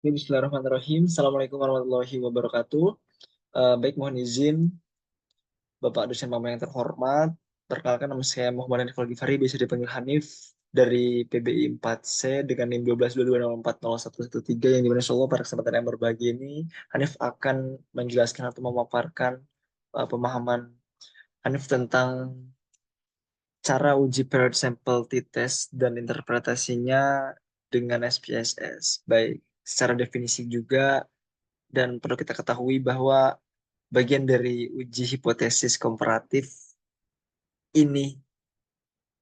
Bismillahirrahmanirrahim. Assalamualaikum warahmatullahi wabarakatuh. Baik, mohon izin Bapak dosen Mama yang terhormat. Perkenalkan nama saya Muhammad Hanif Al-Ghifari, biasa dipanggil Hanif dari PBI 4C dengan NIM 1222640113 yang dimana insya Allah pada kesempatan yang berbahagia ini Hanif akan menjelaskan atau memaparkan pemahaman Hanif tentang cara uji paired sample t-test dan interpretasinya dengan SPSS. Baik, secara definisi juga. Dan perlu kita ketahui bahwa bagian dari uji hipotesis komparatif ini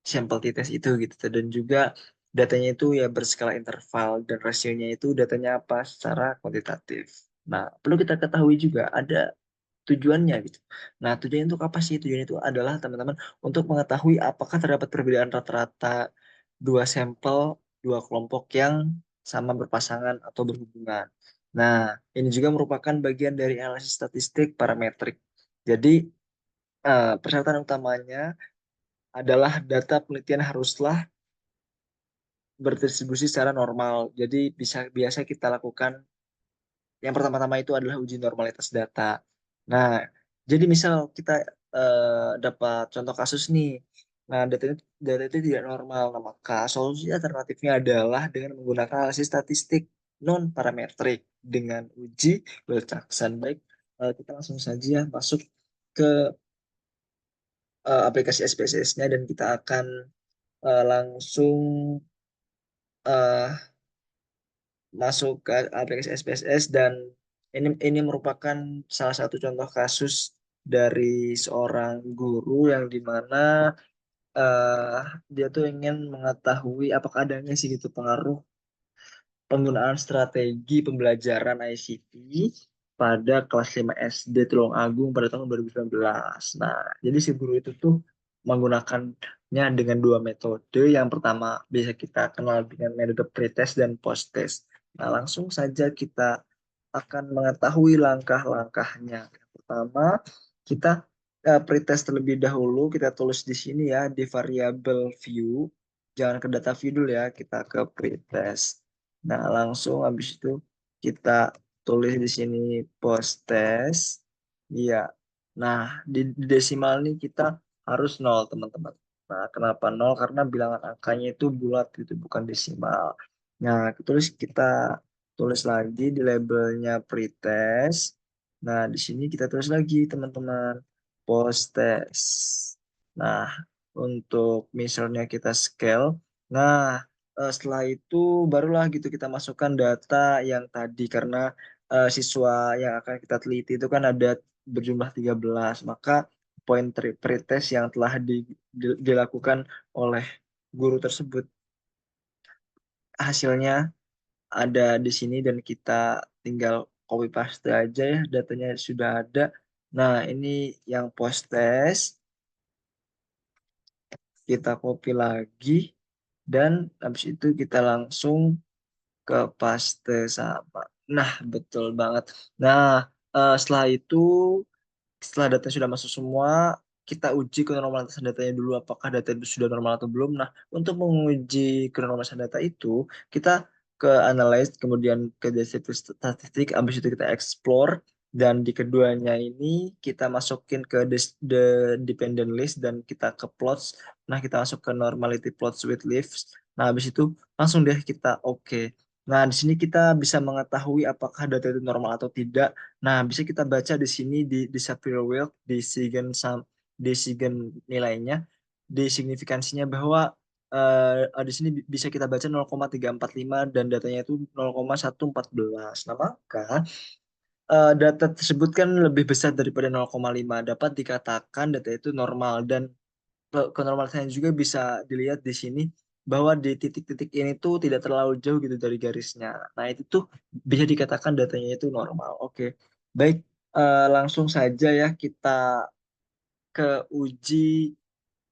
sampel t-test itu gitu. Dan juga datanya itu ya berskala interval dan rasionya itu datanya apa secara kuantitatif. Nah, perlu kita ketahui juga ada tujuannya gitu. Nah, tujuannya untuk apa sih? Tujuannya itu adalah teman-teman untuk mengetahui apakah terdapat perbedaan rata-rata dua sampel, dua kelompok yang sama berpasangan atau berhubungan. Nah, ini juga merupakan bagian dari analisis statistik parametrik. Jadi, persyaratan utamanya adalah data penelitian haruslah berdistribusi secara normal. Jadi, biasa kita lakukan yang pertama-tama itu adalah uji normalitas data. Nah, jadi misal kita dapat contoh kasus nih. Nah, data itu tidak normal. Nah, maka solusi alternatifnya adalah dengan menggunakan analisis statistik non parametrik dengan uji Wilcoxon. Baik, kita langsung saja masuk ke aplikasi SPSS-nya dan kita akan langsung eh, masuk ke aplikasi SPSS dan ini merupakan salah satu contoh kasus dari seorang guru yang dimana eh, dia tuh ingin mengetahui apakah adanya sih gitu pengaruh penggunaan strategi pembelajaran ICT pada kelas 5 SD Tulungagung pada tahun 2019. Nah, jadi si guru itu tuh menggunakannya dengan dua metode. Yang pertama bisa kita kenal dengan metode pretest dan post-test. Nah, langsung saja kita akan mengetahui langkah-langkahnya. Yang pertama, kita pretest terlebih dahulu. Kita tulis di sini ya, di variabel view. Jangan ke data view dulu ya, kita ke pretest. Nah, langsung habis itu kita tulis di sini post test. Iya. Nah, di desimal ini kita harus nol, teman-teman. Nah, kenapa nol? Karena bilangan angkanya itu bulat gitu, bukan desimal. Nah, terus kita tulis lagi di labelnya pretest. Nah, di sini kita tulis lagi, teman-teman, post test. Nah, untuk misalnya kita scale. Nah, setelah itu barulah gitu kita masukkan data yang tadi karena siswa yang akan kita teliti itu kan ada berjumlah 13. Maka poin pretest yang telah dilakukan oleh guru tersebut hasilnya ada di sini dan kita tinggal copy paste aja ya, datanya sudah ada. Nah, ini yang post test kita copy lagi dan habis itu kita langsung ke paste sama. Nah, betul banget. Nah, setelah itu, setelah data sudah masuk semua, kita uji kenormalitas datanya dulu, apakah data itu sudah normal atau belum. Nah, untuk menguji kenormalitas data itu, kita ke analyze, kemudian ke deskriptif statistik, habis itu kita explore, dan di keduanya ini kita masukin ke the dependent list, dan kita ke plots. Nah, kita masuk ke normality plots with leaves. Nah, habis itu langsung deh kita oke. Nah, di sini kita bisa mengetahui apakah data itu normal atau tidak. Nah, bisa kita baca di sini di Shapiro-Wilk, di Sigen nilainya, di signifikansinya bahwa di sini bisa kita baca 0,345 dan datanya itu 0,114. Nah, maka data tersebut kan lebih besar daripada 0,5. Dapat dikatakan data itu normal dan kenormalitasnya juga bisa dilihat di sini bahwa di titik-titik ini tuh tidak terlalu jauh gitu dari garisnya. Nah, itu tuh bisa dikatakan datanya itu normal. Oke. Baik, langsung saja ya kita ke uji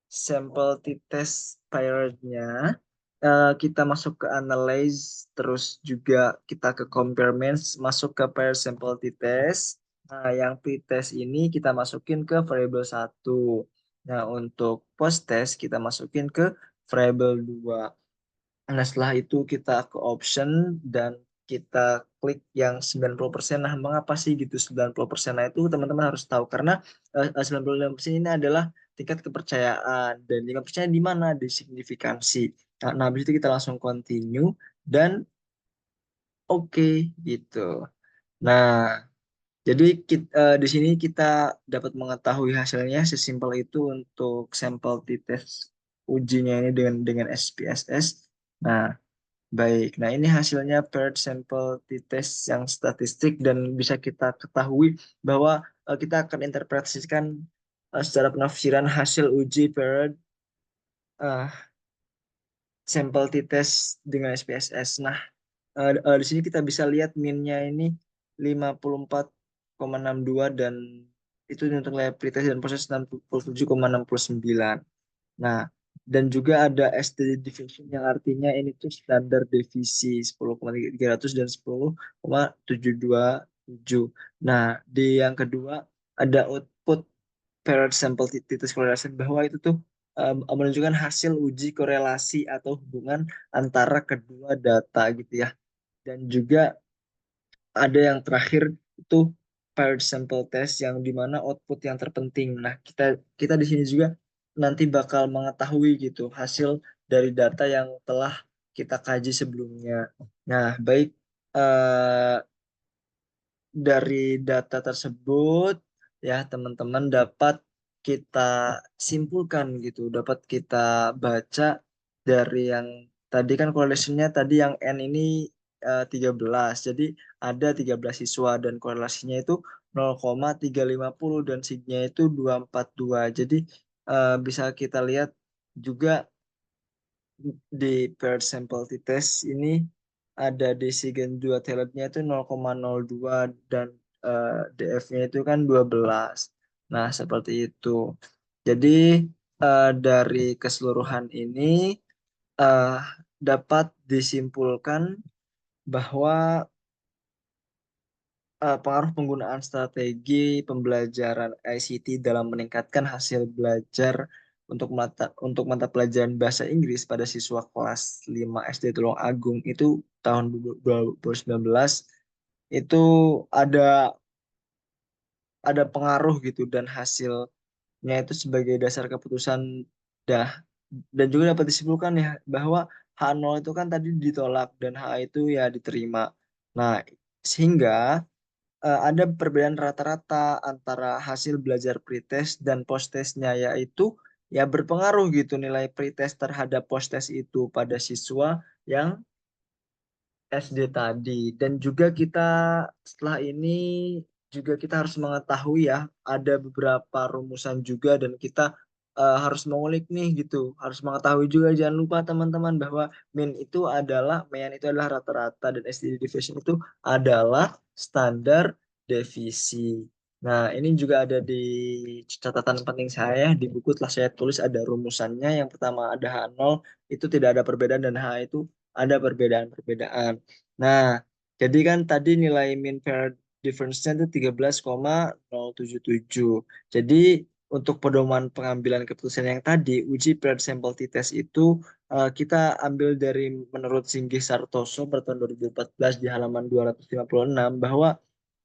sampel t-test paired-nya. Kita masuk ke analyze, terus juga kita ke compare-ments, masuk ke pair sample t-test. Nah, yang t-test ini kita masukin ke variable satu. Nah, untuk post-test kita masukin ke variable 2. Nah, setelah itu kita ke option dan kita klik yang 90%. Nah, mengapa sih gitu 90%? Nah, itu teman-teman harus tahu karena 95% ini adalah tingkat kepercayaan dan tingkat percaya di mana di signifikansi. Nah, habis itu kita langsung continue dan oke gitu. Nah, jadi di sini kita dapat mengetahui hasilnya sesimpel itu untuk sampel t-test ujinya ini dengan SPSS. Nah, baik. Nah, ini hasilnya paired sample t-test yang statistik dan bisa kita ketahui bahwa kita akan interpretasikan secara penafsiran hasil uji paired eh, sampel t-test dengan SPSS. Nah, di sini kita bisa lihat minnya ini 54,62 dan itu untuk liabilitas dan proses 67,69. Nah, dan juga ada SD deviation yang artinya ini tuh standar devisi 10,300 dan 10,727. Nah, di yang kedua ada output paired sample titus correlation bahwa itu tuh menunjukkan hasil uji korelasi atau hubungan antara kedua data gitu ya. Dan juga ada yang terakhir itu paired sample test yang dimana output yang terpenting. Nah, kita kita di sini juga nanti bakal mengetahui gitu hasil dari data yang telah kita kaji sebelumnya. Nah, baik eh, dari data tersebut ya teman-teman dapat kita simpulkan gitu, dapat kita baca dari yang tadi kan correlation-nya tadi yang N ini 13. Jadi ada 13 siswa dan korelasinya itu 0,350 dan signya itu 242. Jadi bisa kita lihat juga di paired sample t-test ini ada di Sigen 2 teletnya itu 0,02 dan DF-nya itu kan 12. Nah, seperti itu. Jadi dari keseluruhan ini eh, dapat disimpulkan bahwa pengaruh penggunaan strategi pembelajaran ICT dalam meningkatkan hasil belajar untuk mata pelajaran bahasa Inggris pada siswa kelas 5 SD Tulung Agung itu tahun 2019 itu ada ada pengaruh gitu dan hasilnya itu sebagai dasar keputusan dah dan juga dapat disimpulkan ya bahwa H0 itu kan tadi ditolak dan H itu ya diterima. Nah, sehingga ada perbedaan rata-rata antara hasil belajar pretest dan posttestnya yaitu ya berpengaruh gitu nilai pretest terhadap posttest itu pada siswa yang SD tadi dan juga kita setelah ini juga kita harus mengetahui ya ada beberapa rumusan juga dan kita harus mengulik nih gitu harus mengetahui juga jangan lupa teman-teman bahwa mean itu adalah rata-rata dan SD deviation itu adalah standar devisi. Nah, ini juga ada di catatan penting saya di buku telah saya tulis ada rumusannya. Yang pertama ada H0 itu tidak ada perbedaan dan H itu ada perbedaan-perbedaan. Nah, jadi kan tadi nilai mean pair difference-nya itu 13,077. Jadi untuk pedoman pengambilan keputusan yang tadi, uji paired sample t-test itu kita ambil dari menurut Singgih Sartoso pada tahun 2014 di halaman 256 bahwa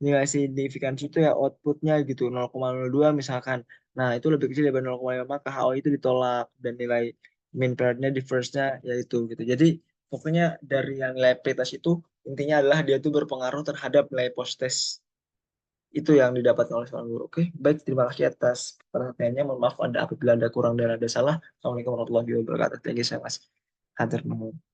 nilai signifikansi itu ya outputnya gitu 0,02 misalkan. Nah, itu lebih kecil daripada 0,5 maka HO itu ditolak dan nilai mean paired-nya difference-nya yaitu gitu. Jadi pokoknya dari yang nilai pretest itu intinya adalah dia itu berpengaruh terhadap nilai post test itu yang didapatkan oleh seorang guru. Oke, baik terima kasih atas perhatiannya. Mohon maaf ada apabila ada kurang dan ada salah. Assalamualaikum warahmatullahi wabarakatuh. Thank you so much. Hatur nuhun.